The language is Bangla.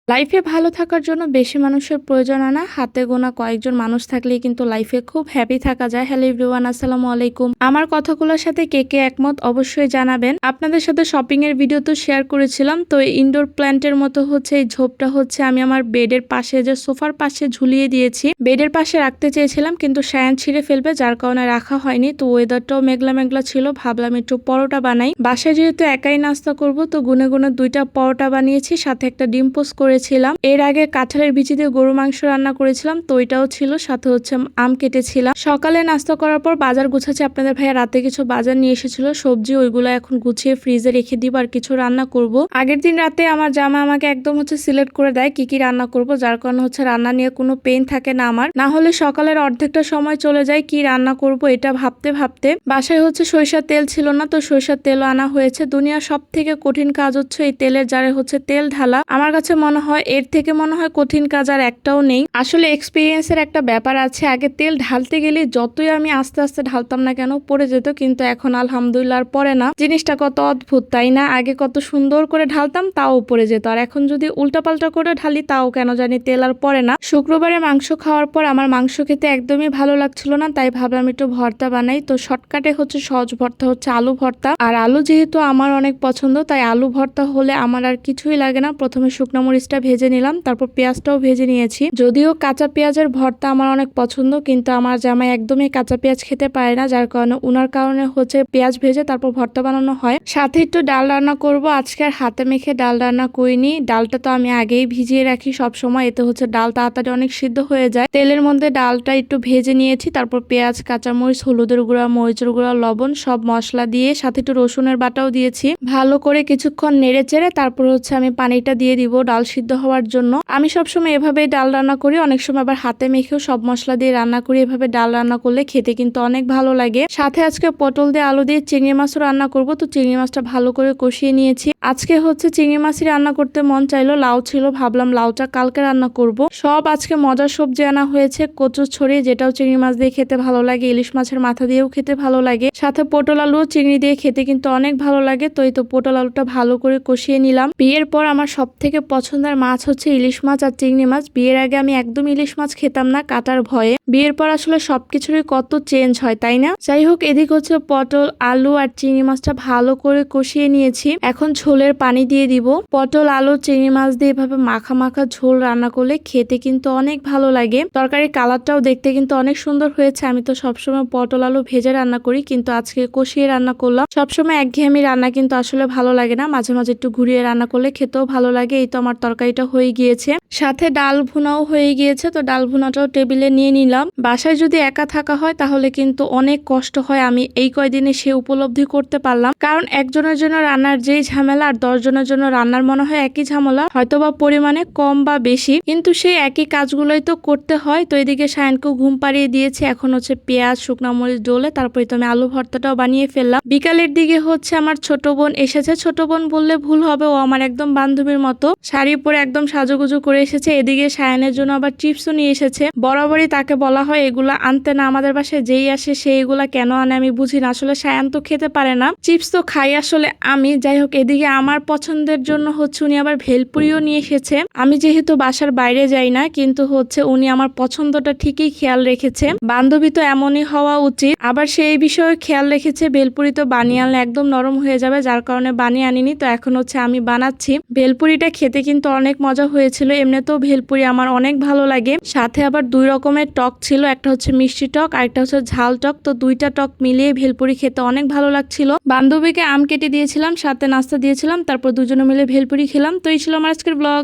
লাইফে ভালো থাকার জন্য বেশি মানুষের প্রয়োজন হয় না, হাতে গোনা কয়েকজন মানুষ থাকলেই কিন্তু লাইফে খুব হ্যাপি থাকা যায়। হ্যালো এভরিওয়ান, আসসালামু আলাইকুম। আমার কথাগুলোর সাথে কে কে একমত অবশ্যই জানাবেন। আপনাদের সাথে শপিং এর ভিডিও তো শেয়ার করেছিলাম। তো ইনডোর প্ল্যান্টের মতো হচ্ছে এই ঝোপটা হচ্ছে আমি আমার বেডের পাশে যে সোফার পাশে ঝুলিয়ে দিয়েছি। বেডের পাশে রাখতে চেয়েছিলাম কিন্তু শায়ান ছিঁড়ে ফেলবে, যার কারণে রাখা হয়নি। তো ওয়েদারটাও মেঘলা মেঘলা ছিল, ভাবলাম একটু পরোটা বানাই। বাসায় যেহেতু একাই নাস্তা করব, তো গুনে গুনে 2টা পরোটা বানিয়েছি, সাথে একটা ডিম পোস্ট করেছিলাম। এর আগে কাঁঠালের বিচি দিয়ে গরু মাংস রান্না করেছিলাম, তো ওইটাও ছিল, সাথে হচ্ছে আম কেটেছিলাম। সকালে নাস্তা করার পর বাজার গুছাচ্ছি। আপনাদের ভাইয়া রাতে কিছু বাজার নিয়ে এসেছিল সবজি, ওইগুলো এখন গুছিয়ে ফ্রিজে রেখে দিব আর কিছু রান্না করব। আগের দিন রাতে আমার জামা আমাকে একদম হচ্ছে সিলেক্ট করে দেয় কি কি রান্না করব, যার কারণে হচ্ছে রান্না নিয়ে কোনো পেইন থাকে না আমার। না হলে সকালের অর্ধেকটা সময় চলে যায় কি রান্না করব এটা ভাবতে ভাবতে। বাসায় হচ্ছে সরিষার তেল ছিল না, তো সরিষার তেলও আনা হয়েছে। দুনিয়ার সব থেকে কঠিন কাজ হচ্ছে এই তেলের জারে হচ্ছে তেল ঢালা। আমার কাছে মনে হয় এর থেকে মনে হয় কঠিন কাজ আর একটাও নেই। আসলে এক্সপিরিয়েন্সের একটা ব্যাপার আছে। আগে তেল ঢালতে গেলে যতই আমি আস্তে আস্তে ঢালতাম না কেন পড়ে যেত, কিন্তু এখন আলহামদুলিল্লাহ আর পড়ে না। জিনিসটা কত অদ্ভুত তাই না? আগে কত সুন্দর করে ঢালতাম তাও পড়ে যেত, আর এখন যদি উল্টাপাল্টা করে ঢালি তাও কেন জানি তেল আর পড়ে না। শুক্রবারে মাংস খাওয়ার পর আমার মাংস খেতে একদমই ভালো লাগছিল না, তাই ভাবলাম একটু ভর্তা বানাই। তো শর্টকাটে হচ্ছে সহজ ভর্তা হচ্ছে আলু ভর্তা, আর আলু যেহেতু আমার অনেক পছন্দ তাই আলু ভর্তা হলে আমার আর কিছুই লাগে না। প্রথমে শুকনো মরিচটা ভেজে নিলাম, তারপর পেঁয়াজটাও ভেজে নিয়েছি। যদিও কাঁচা পেঁয়াজের ভর্তা আমার অনেক পছন্দ, কিন্তু আমার জামাই একদমই কাঁচা পেঁয়াজ খেতে পারে না, যার কারণে উনার কারণে হচ্ছে পেঁয়াজ ভেজে তারপর ভর্তা বানানো হয়। সাথে একটু ডাল রান্না করব। আজকে আর হাতে মেখে ডাল রান্না করিনি, ডালটা তো আমি আগেই ভিজিয়ে রাখি সব সময়, এতে হচ্ছে ডাল তাড়াতাড়ি অনেক সিদ্ধ হয়ে যায়। তেলের মধ্যে ডালটা একটু ভেজে নিয়েছি, তারপর পেঁয়াজ, কাঁচামরিচ, হলুদের গুঁড়া, মরিচের গুঁড়া, লবণ সব মশলা দিয়ে সাথে একটু রসুনের বাটাও দিয়েছি। ভালো করে কিছুক্ষণ নেড়ে চেড়ে তারপর হচ্ছে আমি পানিটা দিয়ে দিব ডাল সিদ্ধ হওয়ার জন্য। আমি সবসময় এভাবেই ডাল রান্না করি, অনেক সময় আবার হাতে মেখেও সব মশলা দিয়ে রান্না করি। এভাবে ডাল রান্না করলে খেতে কিন্তু অনেক ভালো লাগে। সাথে আজকে পটল দিয়ে আলু দিয়ে চিংড়ি মাছও রান্না করব, তো চিংড়ি মাছটা ভালো করে কষিয়ে নিয়েছি। আজকে হচ্ছে চিংড়ি মাছই রান্না করতে মন চাইলো, লাউ ছিল, ভাবলাম লাউটা কালকে রান্না করব। সব আজকে মজার সবজি আনা হয়েছে, কচু ছড়িয়ে, যেটাও চিংড়ি মাছ দিয়ে খেতে ভালো লাগে, ইলিশ মাছের মাথা দিয়েও খেতে ভালো লাগে, সাথে পটল আলু চিংড়ি দিয়ে খেতে কিন্তু অনেক ভালো লাগে। তো এই তো পটল আলুটা ভালো করে কষিয়ে নিলাম। বিয়ের পর আমার সব থেকে পছন্দের মাছ হচ্ছে ইলিশ মাছ আর চিংড়ি মাছ। বিয়ের আগে আমি একদম ইলিশ মাছ খেতাম না কাটার ভয়ে। বিয়ের পর আসলে সবকিছুরই কত চেঞ্জ হয় তাই না? যাই হোক, এদিক হচ্ছে পটল, আলু আর চিংড়ি মাছটা ভালো করে কষিয়ে নিয়েছি। এখন ঝোলের পানি দিয়ে দিব। পটল, আলু, চিংড়ি মাছ দিয়ে এভাবে মাখা মাখা ঝোল রান্না করলে খেতে কিন্তু অনেক ভালো লাগে। তরকারির কালারটাও দেখতে কিন্তু অনেক সুন্দর হয়েছে। আমি তো সবসময় পটল আলু ভেজে রান্না করি, কিন্তু আজকে কষিয়ে রান্না করলাম। সবসময় একঘেয়েমি রান্না কিন্তু আসলে ভালো লাগে না, মাঝে মাঝে একটু ঘুরিয়ে রান্না করলে খেতেও ভালো লাগে। এই তো আমার তরকারিটা হয়ে গিয়েছে, সাথে ডাল ভুনাও হয়ে গিয়েছে। তো ডাল ভুনাটাও টেবিলে নিয়ে নিলাম। বাসায় যদি একা থাকা হয় তাহলে কিন্তু অনেক কষ্ট হয়, আমি এই কয়দিনে সে উপলব্ধি করতে পারলাম। কারণ একজনের জন্য রান্নার যেই ঝামেলা আর 10 জনের জন্য রান্নার মনে হয় একই ঝামেলা, হয়তোবা পরিমাণে কম বা বেশি, কিন্তু সেই একই কাজগুলোই তো করতে হয়। তো এদিকে সায়নকেও ঘুম পাড়িয়ে দিয়েছে, এখন হচ্ছে পেঁয়াজ শুকনো মরিচ ডলে তারপরে তো আমি আলু ভর্তাটাও বানিয়ে ফেললাম। বিকালের দিকে হচ্ছে আমার ছোট বোন এসেছে। ছোট বোন বললে ভুল হবে, ও আমার একদম বান্ধবীর মতো, শাড়ি পরে একদম সাজুগুজু করে এসেছে। এদিকে সায়নের জন্য আবার চিপসও নিয়ে এসেছে। বরাবরই তাকে বলা হয় এগুলা আনতে না, আমাদের বাসায় যেই আসে সেই এগুলা কেন আনে আমি বুঝি না। আসলে সায়ান তো খেতে পারে না, চিপস তো খাই আসলে আমি। যাই হোক, এদিকে আমার পছন্দের জন্য হচ্ছে উনি আবার ভেলপুরিও নিয়ে এসেছে। আমি যেহেতু বাসার বাইরে যাই না, কিন্তু হচ্ছে উনি আমার পছন্দটা ঠিকই খেয়াল রেখেছে। বান্ধবী তো এমনই হওয়া উচিত। আবার সেই বিষয়ে খেয়াল রেখেছে, ভেলপুরি তো বানিয়ে আনলে একদম নরম হয়ে যাবে, যার কারণে বানিয়ে আনিনি। তো এখন হচ্ছে আমি বানাচ্ছি। ভেলপুরিটা খেতে কিন্তু অনেক মজা হয়েছিল। এমনিতেও ভেলপুরি আমার অনেক ভালো লাগে। সাথে আবার 2 রকমের টক ছিল, একটা হচ্ছে মিষ্টি টক আর একটা হচ্ছে ঝাল টক। তো 2টা টক মিলিয়ে ভেলপুরি খেতে অনেক ভালো লাগছিল। বান্ধবীকে আম কেটে দিয়েছিলাম, সাথে নাস্তা দিয়েছিলাম, তারপর দুজনে মিলে ভেলপুরি খেলাম। তো এই ছিল আমার আজকের ব্লগ।